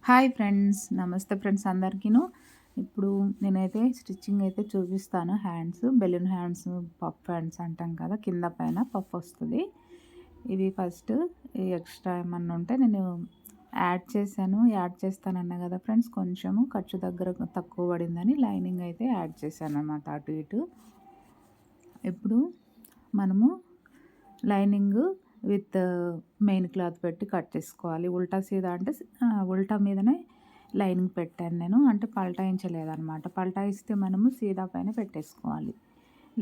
Hi friends, నమస్తే friends అందరికీను. ఇప్పుడు నేనైతే స్టిచ్చింగ్ అయితే చూపిస్తాను. Hands, balloon hands, puff hands అంటాం కదా, కింద పైన పఫ్ వస్తుంది. ఇవి ఫస్ట్ ఈ ఎక్స్ట్రా ఏమన్నా ఉంటే నేను యాడ్ చేస్తానన్నా కదా ఫ్రెండ్స్, కొంచెము ఖర్చు దగ్గర తక్కువ పడిందని లైనింగ్ అయితే యాడ్ చేశాను అనమాట, అటు ఇటు. ఇప్పుడు మనము లైనింగ్ విత్ మెయిన్ క్లాత్ పెట్టి కట్ చేసుకోవాలి. ఉల్టా సీదా అంటే ఉల్టా మీదనే లైనింగ్ పెట్టాను నేను, అంటే పల్టాయించలేదనమాట. పల్టాయిస్తే మనము సీదా పైన పెట్టేసుకోవాలి,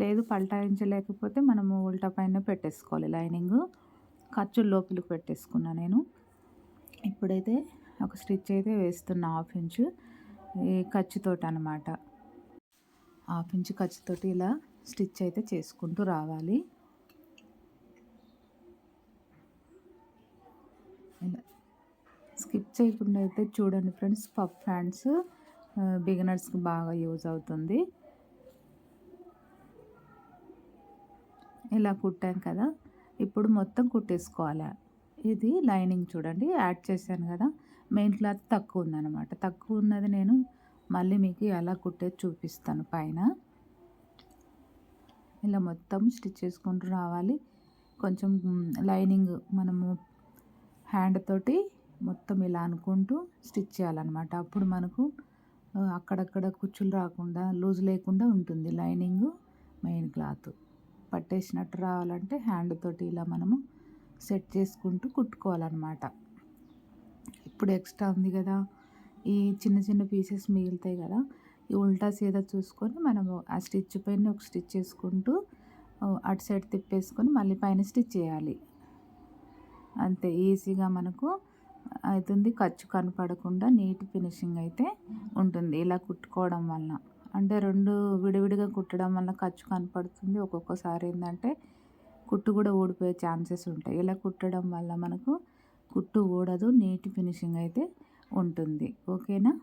లేదు పల్టాయించలేకపోతే మనము ఉల్టా పైన పెట్టేసుకోవాలి లైనింగ్. ఖర్చు లోపలికి పెట్టేసుకున్నా నేను. ఇప్పుడైతే ఒక స్టిచ్ అయితే వేస్తున్నా, 1/2 ఇంచు ఈ ఖర్చుతోటి అనమాట. 1/2 ఇంచు ఖర్చుతోటి ఇలా స్టిచ్ అయితే చేసుకుంటూ రావాలి. ఇలా స్కిప్ చేయకుండా అయితే చూడండి ఫ్రెండ్స్. పఫ్ హ్యాండ్స్ బిగినర్స్కి బాగా యూజ్ అవుతుంది. ఇలా కుట్టాం కదా, ఇప్పుడు మొత్తం కుట్టేసుకోవాలి. ఇది లైనింగ్ చూడండి, యాడ్ చేశాను కదా, మెయిన్ క్లాత్ తక్కువ ఉందన్నమాట. తక్కువ ఉన్నది నేను మళ్ళీ మీకు ఎలా కుట్టేది చూపిస్తాను పైన. ఇలా మొత్తం స్టిచ్ చేసుకుంటూ రావాలి. కొంచెం లైనింగ్ మనము హ్యాండ్ తోటి మొత్తం ఇలా అనుకుంటూ స్టిచ్ చేయాలన్నమాట. అప్పుడు మనకు అక్కడక్కడ కుచ్చులు రాకుండా, లూజ్ లేకుండా ఉంటుంది లైనింగ్. మెయిన్ క్లాత్ పట్టేసినట్టు రావాలంటే హ్యాండ్ తోటి ఇలా మనము సెట్ చేసుకుంటూ కుట్టుకోవాలన్నమాట. ఇప్పుడు ఎక్స్ట్రా ఉంది కదా, ఈ చిన్న చిన్న పీసెస్ మిగులుతాయి కదా, ఈ ఉల్టా సీదా చూసుకొని మనము ఆ స్టిచ్ పైన ఒక స్టిచ్ చేసుకుంటూ అటు సైడ్ తిప్పేసుకొని మళ్ళీ పైన స్టిచ్ చేయాలి. అంతే ఈజీగా మనకు అవుతుంది. ఖర్చు కనపడకుండా నీట్ ఫినిషింగ్ అయితే ఉంటుంది ఇలా కుట్టుకోవడం వలన. అంటే రెండు విడివిడిగా కుట్టడం వల్ల ఖర్చు కనపడుతుంది. ఒక్కొక్కసారి ఏంటంటే కుట్టు కూడా ఊడిపోయే ఛాన్సెస్ ఉంటాయి. ఇలా కుట్టడం వల్ల మనకు కుట్టు ఊడదు, నీట్ ఫినిషింగ్ అయితే ఉంటుంది. ఓకేనా?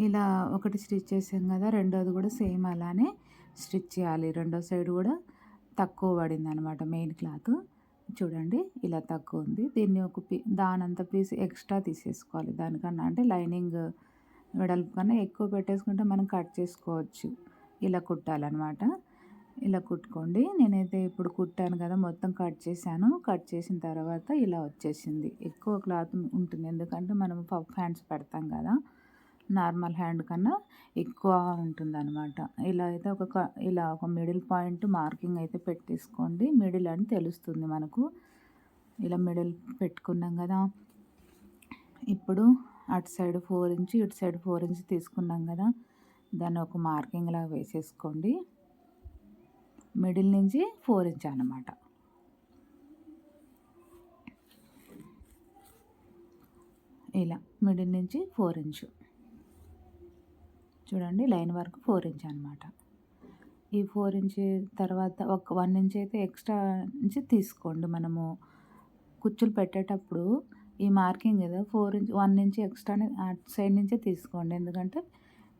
ఇలా ఒకటి స్టిచ్ చేసాం కదా, రెండోది కూడా సేమ్ అలానే స్టిచ్ చేయాలి. రెండో సైడ్ కూడా తక్కువ పడింది అనమాట మెయిన్ క్లాత్. చూడండి ఇలా తక్కువ ఉంది. దీన్ని ఒక దానంత పీస్ ఎక్స్ట్రా తీసేసుకోవాలి. దానికన్నా అంటే లైనింగ్ వెడల్పు కన్నా ఎక్కువ పెట్టేసుకుంటే మనం కట్ చేసుకోవచ్చు. ఇలా కుట్టాలన్నమాట. ఇలా కుట్టుకోండి. నేనైతే ఇప్పుడు కుట్టాను కదా, మొత్తం కట్ చేశాను. కట్ చేసిన తర్వాత ఇలా వచ్చేసింది. ఎక్కువ క్లాత్ ఉంటుంది, ఎందుకంటే మనం పఫ్ హ్యాండ్స్ పెడతాం కదా, నార్మల్ హ్యాండ్ కన్నా ఎక్కువ ఉంటుందన్నమాట. ఇలా అయితే ఇలా ఒక మిడిల్ పాయింట్ మార్కింగ్ అయితే పెట్టేసుకోండి. మిడిల్ అని తెలుస్తుంది మనకు. ఇలా మిడిల్ పెట్టుకున్నాం కదా, ఇప్పుడు అటు సైడ్ 4 ఇంచు, ఇటు సైడ్ 4 ఇంచు తీసుకున్నాం కదా, దాన్ని ఒక మార్కింగ్ లాగా వేసేసుకోండి. మిడిల్ నుంచి 4 ఇంచు అన్నమాట. ఇలా మిడిల్ నుంచి 4 ఇంచు చూడండి, లైన్ వరకు 4 ఇంచ్ అనమాట. ఈ 4 ఇంచ్ తర్వాత ఒక 1 ఇంచ్ అయితే ఎక్స్ట్రా నుంచి తీసుకోండి. మనము కుచ్చులు పెట్టేటప్పుడు ఈ మార్కింగ్ కదా 4 ఇంచ్ 1 ఇంచ్ ఎక్స్ట్రానే అటు సైడ్ నుంచే తీసుకోండి, ఎందుకంటే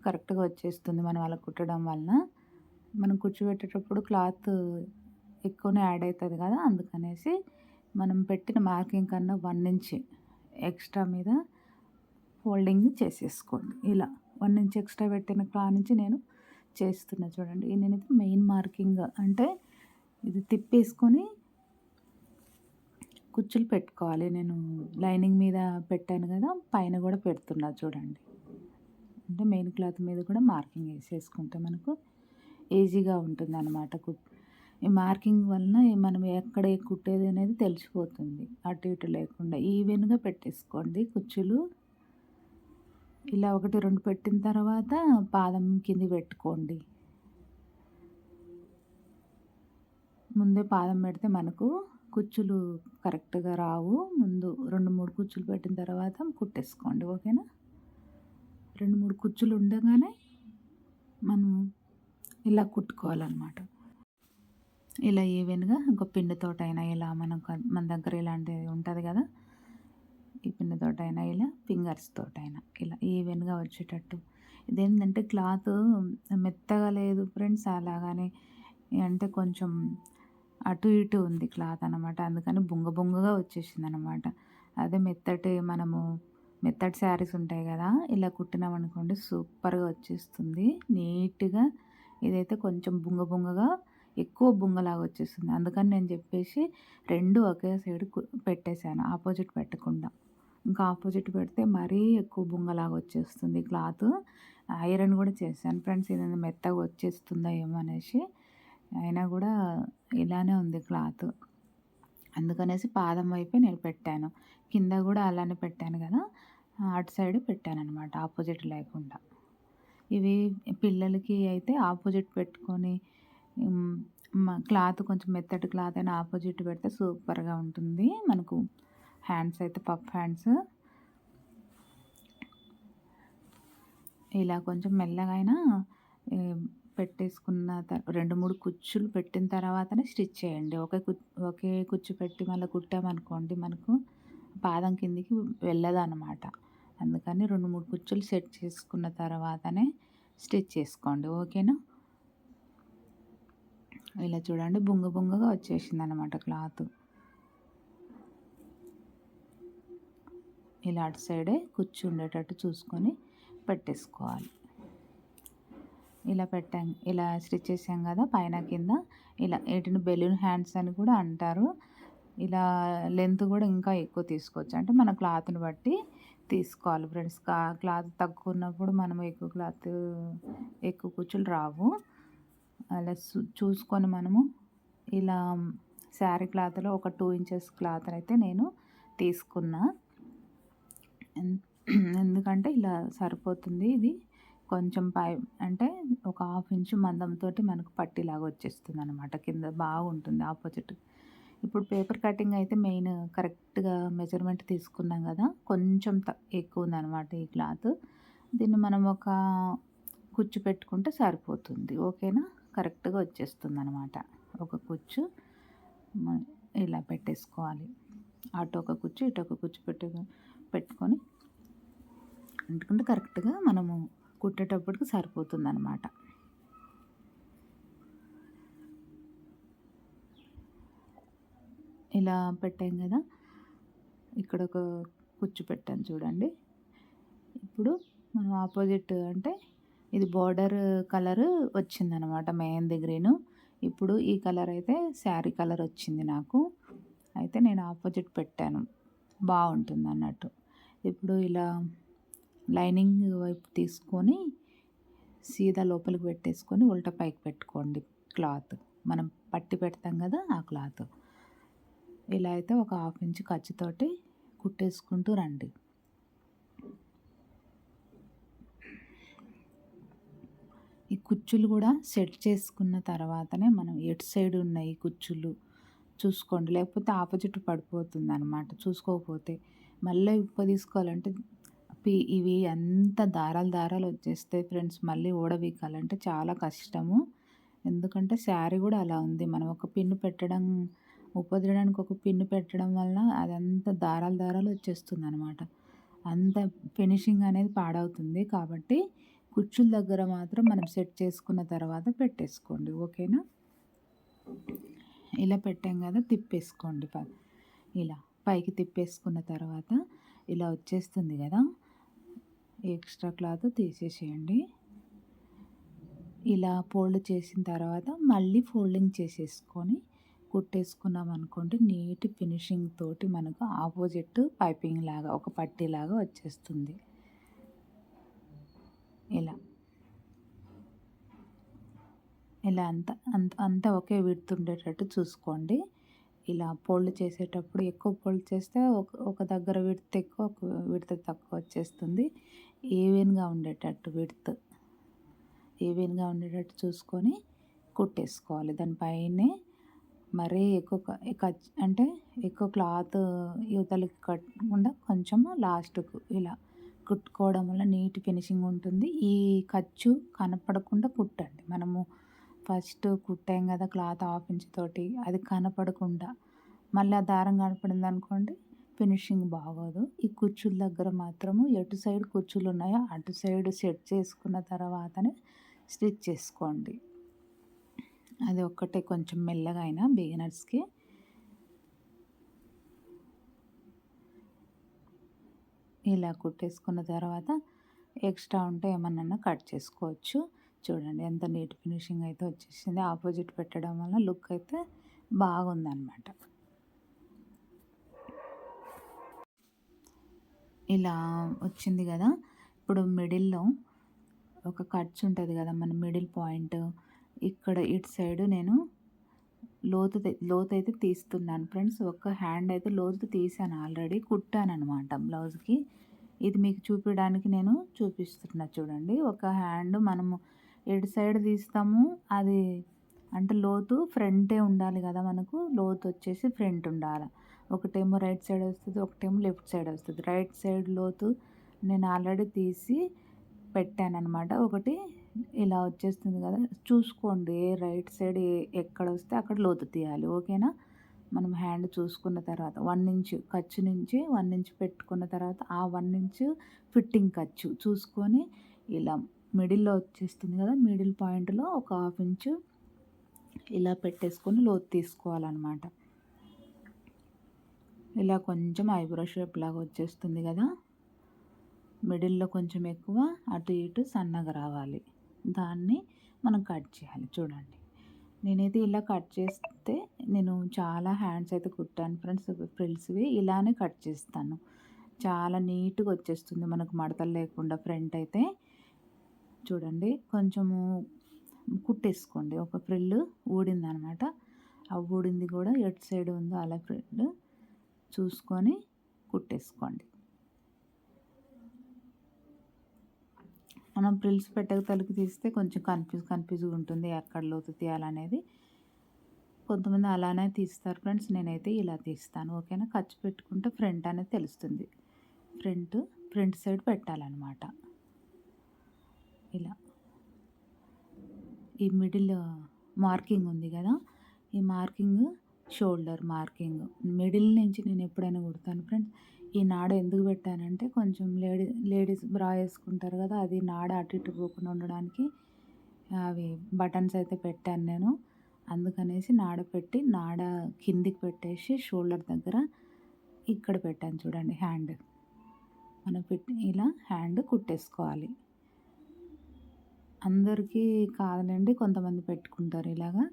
కరెక్ట్గా వచ్చేస్తుంది మనం అలా కుట్టడం వలన. మనం కుచ్చు పెట్టేటప్పుడు క్లాత్ ఎక్కువనే యాడ్ అవుతుంది కదా, అందుకనేసి మనం పెట్టిన మార్కింగ్ కన్నా 1 ఇంచ్ ఎక్స్ట్రా మీద ఫోల్డింగ్ చేసేసుకోండి. ఇలా 1 ఇంచ్ ఎక్స్ట్రా పెట్టిన నుంచి నేను చేస్తున్నా చూడండి. నేనైతే మెయిన్ మార్కింగ్ అంటే ఇది తిప్పేసుకొని కుచ్చులు పెట్టుకోవాలి. నేను లైనింగ్ మీద పెట్టాను కదా, పైన కూడా పెడుతున్నా చూడండి. అంటే మెయిన్ క్లాత్ మీద కూడా మార్కింగ్ వేసేసుకుంటే మనకు ఈజీగా ఉంటుంది అనమాట. ఈ మార్కింగ్ వలన మనం ఎక్కడ కుట్టేది అనేది తెలిసిపోతుంది. అటు ఇటు లేకుండా ఈవెన్గా పెట్టేసుకోండి కుచ్చులు. ఇలా 1, 2 పెట్టిన తర్వాత పాదం కింది పెట్టుకోండి. ముందే పాదం పెడితే మనకు కుచ్చులు కరెక్ట్గా రావు. ముందు 2, 3 కుచ్చులు పెట్టిన తర్వాత కుట్టేసుకోండి. ఓకేనా? 2, 3 కుచ్చులు ఉండగానే మనం ఇలా కుట్టుకోవాలన్నమాట. ఇలా ఈవెన్గా ఒక పిన్నుతోటైనా ఇలా మన దగ్గర ఇలాంటిది ఉంటుంది కదా, ఈ పిన్నుతోటైనా ఇలా ఫింగర్స్ తోటైనా ఇలా ఈవెన్గా వచ్చేటట్టు. ఇదేంటంటే క్లాత్ మెత్తగా లేదు ఫ్రెండ్స్, అలాగని అంటే కొంచెం అటు ఇటు ఉంది క్లాత్ అనమాట. అందుకని బొంగగా వచ్చేసింది అనమాట. అదే మెత్తటి శారీస్ ఉంటాయి కదా, ఇలా కుట్టినామనుకోండి సూపర్గా వచ్చేస్తుంది నీట్గా. ఇదైతే కొంచెం బుంగగా ఎక్కువ బుంగలాగా వచ్చేస్తుంది. అందుకని నేను చెప్పేసి 2 ఒకే సైడ్ పెట్టేశాను, ఆపోజిట్ పెట్టకుండా. ఇంకా ఆపోజిట్ పెడితే మరీ ఎక్కువ బుంగలాగా వచ్చేస్తుంది క్లాత్. ఐరన్ కూడా చేశాను ఫ్రెండ్స్, ఇది మెత్తగా వచ్చేస్తుందో ఏమో అనేసి. అయినా కూడా ఇలానే ఉంది క్లాత్. అందుకనేసి పాదం వైపే నేను పెట్టాను. కింద కూడా అలానే పెట్టాను కదా, అటు సైడ్ పెట్టాననమాట ఆపోజిట్ లేకుండా. ఇవి పిల్లలకి అయితే ఆపోజిట్ పెట్టుకొని క్లాత్ కొంచెం మెత్తటి క్లాత్ అయినా ఆపోజిట్ పెడితే సూపర్గా ఉంటుంది. మనకు హ్యాండ్స్ అయితే పఫ్ హ్యాండ్స్ ఇలా కొంచెం మెల్లగా అయినా పెట్టేసుకున్న 2-3 కుచ్చులు పెట్టిన తర్వాతనే స్టిచ్ చేయండి. ఒకే కుచ్చు పెట్టి మళ్ళీ కుట్టామనుకోండి మనకు పాదం కిందికి వెళ్ళదన్నమాట. అందుకని 2-3 కుచ్చులు సెట్ చేసుకున్న తర్వాతనే స్టిచ్ చేసుకోండి, ఓకేనా. ఇలా చూడండి బుంగగా వచ్చేసింది అనమాట క్లాత్. ఇలా అటు సైడే కుచ్చు ఉండేటట్టు చూసుకొని పెట్టేసుకోవాలి. ఇలా స్టిచ్ చేసాం కదా పైన కింద. ఇలా వీటిని బెలూన్ హ్యాండ్స్ అని కూడా అంటారు. ఇలా లెంత్ కూడా ఇంకా ఎక్కువ తీసుకోవచ్చు, అంటే మన క్లాత్ని బట్టి తీసుకోవాలి ఫ్రెండ్స్. క్లాత్ తక్కువ ఉన్నప్పుడు మనం ఎక్కువ కుచ్చులు రావు. అలా చూసుకొని మనము ఇలా శారీ క్లాత్లో ఒక 2 ఇంచెస్ క్లాత్ అయితే నేను తీసుకున్నా. ఎందుకంటే ఇలా సరిపోతుంది. ఇది కొంచెం అంటే ఒక 1/2 ఇంచు మందంతో మనకు పట్టీలాగా వచ్చేస్తుంది అనమాట. కింద బాగుంటుంది ఆపోజిట్. ఇప్పుడు పేపర్ కటింగ్ అయితే మెయిన్ కరెక్ట్గా మెజర్మెంట్ తీసుకున్నాం కదా, కొంచెం ఎక్కువ ఉందన్నమాట ఈ క్లాత్. దీన్ని మనం ఒక కుచ్చు పెట్టుకుంటే సరిపోతుంది, ఓకేనా. కరెక్ట్గా వచ్చేస్తుంది అనమాట. ఒక కుచ్చు ఇలా పెట్టేసుకోవాలి. అటు ఒక కుచ్చు ఇటు ఒక కుచ్చు పెట్టుకొని అంటుకుంటే కరెక్ట్గా మనము కుట్టేటప్పటికి సరిపోతుంది అనమాట. ఇలా పెట్టాం కదా, ఇక్కడ ఒక కుచ్చు పెట్టాను చూడండి. ఇప్పుడు మనం ఆపోజిట్ అంటే ఇది బార్డర్ కలర్ వచ్చిందనమాట, మెహందీ గ్రీను. ఇప్పుడు ఈ కలర్ అయితే శారీ కలర్ వచ్చింది నాకు. అయితే నేను ఆపోజిట్ పెట్టాను, బాగుంటుంది అన్నట్టు. ఇప్పుడు ఇలా లైనింగ్ వైపు తీసుకొని సీదా లోపలికి పెట్టేసుకొని ఉల్టా పైకి పెట్టుకోండి క్లాత్. మనం పట్టి పెడతాం కదా ఆ క్లాత్. ఇలా అయితే ఒక 1/2 ఇంచు ఖర్చుతోటి కుట్టేసుకుంటూ రండి. ఈ కుచ్చులు కూడా సెట్ చేసుకున్న తర్వాతనే మనం ఎటు సైడ్ ఉన్న ఈ కుచ్చులు చూసుకోండి, లేకపోతే ఆపోజిట్ పడిపోతుంది అనమాట చూసుకోకపోతే. మళ్ళీ తీసుకోవాలంటే ఇవి అంత దారాలు వచ్చేస్తాయి ఫ్రెండ్స్. మళ్ళీ ఊడబీకాలంటే చాలా కష్టము. ఎందుకంటే శారీ కూడా అలా ఉంది. మనం ఒక పిన్ను పెట్టడం, ఉపదియడానికి ఒక పిన్ను పెట్టడం వల్ల అదంతా దారాలు వచ్చేస్తుంది అనమాట. అంత ఫినిషింగ్ అనేది పాడవుతుంది. కాబట్టి కుచ్చుల దగ్గర మాత్రం మనం సెట్ చేసుకున్న తర్వాత పెట్టేసుకోండి, ఓకేనా. ఇలా పెట్టాం కదా, తిప్పేసుకోండి. ఇలా పైకి తిప్పేసుకున్న తర్వాత ఇలా వచ్చేస్తుంది కదా, ఎక్స్ట్రా క్లాత్ తీసేసేయండి. ఇలా ఫోల్డ్ చేసిన తర్వాత మళ్ళీ ఫోల్డింగ్ చేసేసుకొని కుట్టేసుకున్నాం అనుకోండి, నీట్ ఫినిషింగ్ తోటి మనకు ఆపోజిట్ పైపింగ్ లాగా ఒక పట్టీలాగా వచ్చేస్తుంది. ఇలా అంతా ఒకే విడ్త్ ఉండేటట్టు చూసుకోండి. ఇలా ఫోల్డ్ చేసేటప్పుడు ఎక్కువ ఫోల్డ్ చేస్తే ఒక దగ్గర విడ్త్ ఎక్కువ, ఒక విడ్త్ తక్కువ వచ్చేస్తుంది. ఈవెన్గా ఉండేటట్టు చూసుకొని కుట్టేసుకోవాలి. దానిపైనే మరీ ఎక్కువ క్లాత్ యువతలకి కట్టకుండా కొంచెము లాస్ట్కు ఇలా కుట్టుకోవడం వల్ల నీట్ ఫినిషింగ్ ఉంటుంది. ఈ ఖర్చు కనపడకుండా కుట్టండి. మనము ఫస్ట్ కుట్టాం కదా క్లాత్ 1/2 ఇంచ్ తోటి, అది కనపడకుండా మళ్ళీ ఆ దారం కనపడింది అనుకోండి ఫినిషింగ్ బాగోదు. ఈ కుచ్చుల దగ్గర మాత్రము ఎటు సైడ్ కుచ్చులు ఉన్నాయో అటు సైడ్ సెట్ చేసుకున్న తర్వాతనే స్టిచ్ చేసుకోండి. అది ఒక్కటే కొంచెం మెల్లగా అయినా బిగినర్స్కి. ఇలా కుట్టేసుకున్న తర్వాత ఎక్స్ట్రా ఉంటే ఏమన్నా కట్ చేసుకోవచ్చు. చూడండి ఎంత నీట్ ఫినిషింగ్ అయితే వచ్చేసింది. ఆపోజిట్ పెట్టడం వల్ల లుక్ అయితే బాగుందన్నమాట. ఇలా వచ్చింది కదా. ఇప్పుడు మిడిల్‌లో ఒక ఖర్చు ఉంటుంది కదా, మన మిడిల్ పాయింట్ ఇక్కడ ఇటు సైడ్ నేను లోతైతే తీస్తున్నాను ఫ్రెండ్స్. ఒక హ్యాండ్ అయితే లోతు తీసాను, ఆల్రెడీ కుట్టాననమాట బ్లౌజ్‌కి. ఇది మీకు చూపించడానికి నేను చూపిస్తున్నా చూడండి. ఒక హ్యాండ్ మనము ఎటు సైడ్ తీస్తాము అది అంటే లోతు ఫ్రంటే ఉండాలి కదా, మనకు లోతు వచ్చేసి ఫ్రంట్ ఉండాలి. ఒకటేమో రైట్ సైడ్ వస్తుంది, ఒకటేమో లెఫ్ట్ సైడ్ వస్తుంది. రైట్ సైడ్ లోతు నేను ఆల్రెడీ తీసి పెట్టాననమాట. ఒకటి ఇలా వచ్చేస్తుంది కదా, చూసుకోండి రైట్ సైడ్ ఎక్కడ వస్తే అక్కడ లోతు తీయాలి. ఓకేనా. మనం హ్యాండ్ చూసుకున్న తర్వాత 1 ఇంచ్ ఖర్చు నుంచి 1 ఇంచ్ పెట్టుకున్న తర్వాత ఆ 1 ఇంచ్ ఫిట్టింగ్ ఖర్చు చూసుకొని ఇలా మిడిల్లో వచ్చేస్తుంది కదా, మిడిల్ పాయింట్లో ఒక 1/2 ఇంచు ఇలా పెట్టేసుకొని లోతు తీసుకోవాలన్నమాట. ఇలా కొంచెం ఐబ్రో షేప్ లాగా వచ్చేస్తుంది కదా, మిడిల్లో కొంచెం ఎక్కువ అటు ఇటు సన్నగా రావాలి. దాన్ని మనం కట్ చేయాలి. చూడండి నేనైతే ఇలా కట్ చేస్తే నేను చాలా హ్యాండ్స్ అయితే కుట్టాను ఫ్రెండ్స్. ఫ్రిల్స్వి ఇలానే కట్ చేస్తాను. చాలా నీట్గా వచ్చేస్తుంది మనకు మడతలు లేకుండా. ఫ్రంట్ అయితే చూడండి కొంచెము కుట్టేసుకోండి. ఒక ఫ్రిల్ ఊడిందనమాట, ఆ ఊడింది కూడా ఎటు సైడ్ ఉందో అలా ఫ్రిల్ చూసుకొని కుట్టేసుకోండి. మనం ఫ్రిల్స్ పెట్టక తలుపు తీస్తే కొంచెం కన్ఫ్యూజ్గా ఉంటుంది ఎక్కడ లోతు తీయాలనేది. కొంతమంది అలానే తీస్తారు ఫ్రెండ్స్, నేనైతే ఇలా తీస్తాను. ఓకేనా. ఖర్చు పెట్టుకుంటే ఫ్రంట్ అనేది తెలుస్తుంది. ఫ్రంట్ సైడ్ పెట్టాలన్నమాట. ఇలా ఈ మిడిల్ మార్కింగ్ ఉంది కదా, ఈ మార్కింగ్ షోల్డర్ మార్కింగ్ మిడిల్ నుంచి నేను ఎప్పుడైనా కుడతాను ఫ్రెండ్స్. ఈ నాడ ఎందుకు పెట్టానంటే కొంచెం లేడీస్ బ్రా వేసుకుంటారు కదా, అది నాడ అటు ఇటు పోకుండా ఉండడానికి అవి బటన్స్ అయితే పెట్టాను నేను. అందుకనేసి నాడ పెట్టి నాడ కిందికి పెట్టేసి షోల్డర్ దగ్గర ఇక్కడ పెట్టాను చూడండి హ్యాండ్. మనం పెట్టి ఇలా హ్యాండ్ కుట్టేసుకోవాలి. అందరికీ కాదులేండి, కొంతమంది పెట్టుకుంటారు ఇలాగా.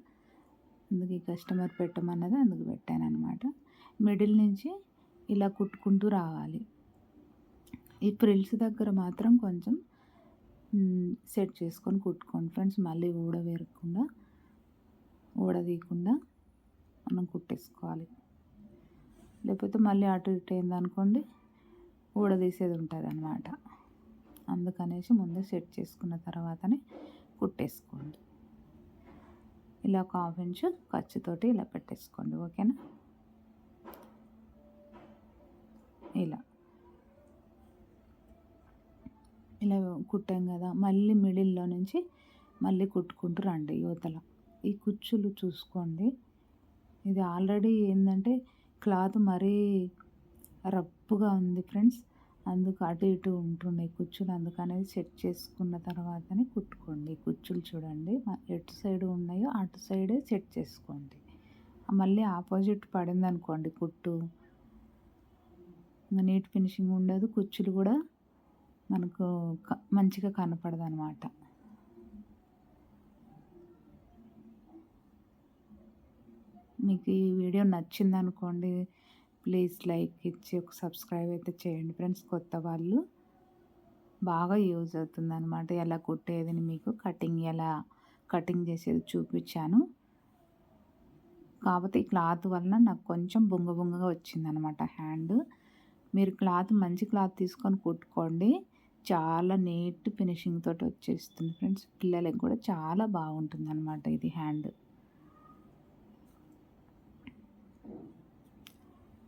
అందుకు ఈ కస్టమర్ పెట్టమన్నది అందుకు పెట్టాను అనమాట. మిడిల్ నుంచి ఇలా కుట్టుకుంటూ రావాలి. ఈ ఫ్రిల్స్ దగ్గర మాత్రం కొంచెం సెట్ చేసుకొని కుట్టుకోండి ఫ్రెండ్స్. మళ్ళీ ఊడదీయకుండా మనం కుట్టేసుకోవాలి. లేకపోతే మళ్ళీ అటు ఇటు అయిందనుకోండి ఊడదీసేది ఉంటుంది అనమాట. అందుకనేసి ముందే సెట్ చేసుకున్న తర్వాతనే కుట్టేసుకోండి. ఇలా ఒక 1/2 ఇంచు ఖర్చుతోటి ఇలా పెట్టేసుకోండి. ఓకేనా. ఇలా కుట్టాం కదా, మళ్ళీ మిడిల్లో నుంచి మళ్ళీ కుట్టుకుంటూ రండి యువతల. ఈ కుచ్చులు చూసుకోండి, ఇది ఆల్రెడీ ఏంటంటే క్లాత్ మరీ రఫ్గా ఉంది ఫ్రెండ్స్. అందుకు అటు ఇటు ఉంటుండే కుచ్చులు, అందుకనేది సెట్ చేసుకున్న తర్వాతనే కుట్టుకోండి. కుచ్చులు చూడండి ఎటు సైడ్ ఉన్నాయో అటు సైడే సెట్ చేసుకోండి. మళ్ళీ ఆపోజిట్ పడింది అనుకోండి కుట్టు, నీట్ ఫినిషింగ్ ఉండదు, కుచ్చులు కూడా మనకు మంచిగా కనపడదు అనమాట. మీకు ఈ వీడియో నచ్చింది అనుకోండి, ప్లీజ్ లైక్ ఇచ్చి ఒక సబ్స్క్రైబ్ అయితే చేయండి ఫ్రెండ్స్. కొత్త వాళ్ళు బాగా యూజ్ అవుతుంది అనమాట. ఎలా కుట్టేది మీకు ఎలా కటింగ్ చేసేది చూపించాను. కాకపోతే ఈ క్లాత్ వలన నాకు కొంచెం బొంగగా వచ్చిందనమాట హ్యాండ్. మీరు మంచి క్లాత్ తీసుకొని కుట్టుకోండి, చాలా నీట్ ఫినిషింగ్ తోటి వచ్చేస్తుంది ఫ్రెండ్స్. పిల్లలకి కూడా చాలా బాగుంటుంది అనమాట ఇది హ్యాండ్.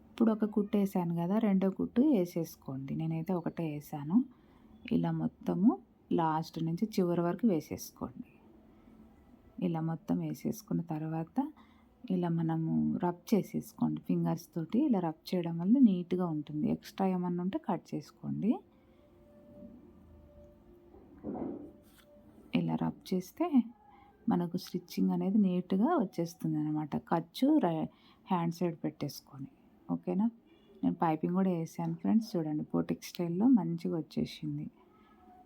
ఇప్పుడు ఒక కుట్టు వేసాను కదా, రెండో కుట్టు వేసేసుకోండి. నేనైతే ఒకటే వేసాను. ఇలా మొత్తము లాస్ట్ నుంచి చివరి వరకు వేసేసుకోండి. ఇలా మొత్తం వేసేసుకున్న తర్వాత ఇలా మనము రబ్ చేసేసుకోండి ఫింగర్స్ తోటి. ఇలా రబ్ చేయడం వల్ల నీట్గా ఉంటుంది. ఎక్స్ట్రా ఏమన్నా ఉంటే కట్ చేసుకోండి. ఇలా రబ్ చేస్తే మనకు స్టిచ్చింగ్ అనేది నీట్గా వచ్చేస్తుంది అనమాట. ఖర్చు హ్యాండ్ సైడ్ పెట్టేసుకొని. ఓకేనా. నేను పైపింగ్ కూడా వేసాను ఫ్రెండ్స్. చూడండి బోటిక్ స్టైల్లో మంచిగా వచ్చేసింది.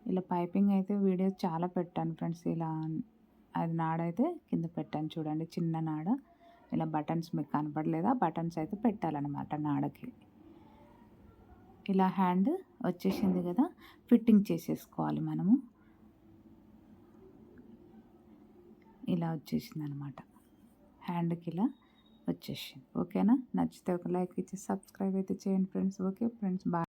ఇలా పైపింగ్ అయితే వీడియో చాలా పెట్టాను ఫ్రెండ్స్. ఇలా అది నాడైతే కింద పెట్టాను చూడండి, చిన్న నాడ. ఇలా బటన్స్ మీకు కనపడలేదా? బటన్స్ అయితే పెట్టాలన్నమాట నాడకి. ఇలా హ్యాండ్ వచ్చేసింది కదా, ఫిట్టింగ్ చేసేసుకోవాలి మనము. ఇలా వచ్చేసింది అనమాట, హ్యాండ్కి ఇలా వచ్చేసింది. ఓకేనా? నచ్చితే ఒక లైక్ ఇచ్చి సబ్స్క్రైబ్ అయితే చేయండి ఫ్రెండ్స్. Okay friends, bye.